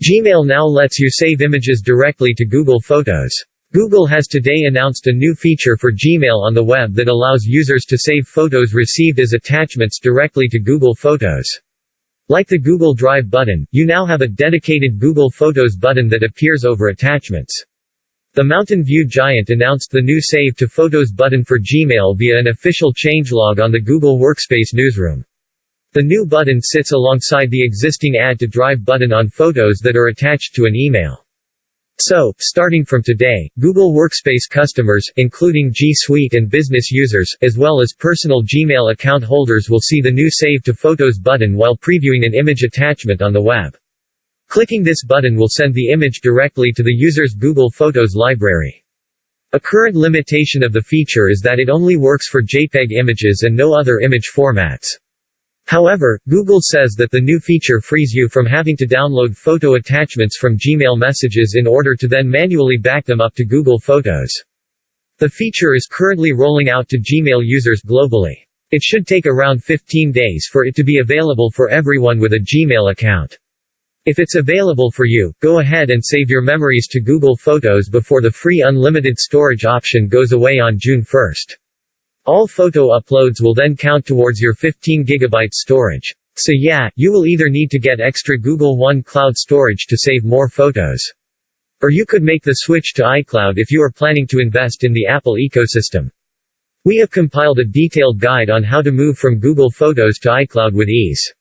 Gmail now lets you save images directly to Google Photos. Google has today announced a new feature for Gmail on the web that allows users to save photos received as attachments directly to Google Photos. Like the Google Drive button, you now have a dedicated Google Photos button that appears over attachments. The Mountain View giant announced the new Save to Photos button for Gmail via an official changelog on the Google Workspace newsroom. The new button sits alongside the existing Add to Drive button on photos that are attached to an email. So, starting from today, Google Workspace customers, including G Suite and business users, as well as personal Gmail account holders will see the new Save to Photos button while previewing an image attachment on the web. Clicking this button will send the image directly to the user's Google Photos library. A current limitation of the feature is that it only works for JPEG images and no other image formats. However, Google says that the new feature frees you from having to download photo attachments from Gmail messages in order to then manually back them up to Google Photos. The feature is currently rolling out to Gmail users globally. It should take around 15 days for it to be available for everyone with a Gmail account. If it's available for you, go ahead and save your memories to Google Photos before the free unlimited storage option goes away on June 1st. All photo uploads will then count towards your 15 GB storage. So yeah, you will either need to get extra Google One Cloud storage to save more photos. Or you could make the switch to iCloud if you are planning to invest in the Apple ecosystem. We have compiled a detailed guide on how to move from Google Photos to iCloud with ease.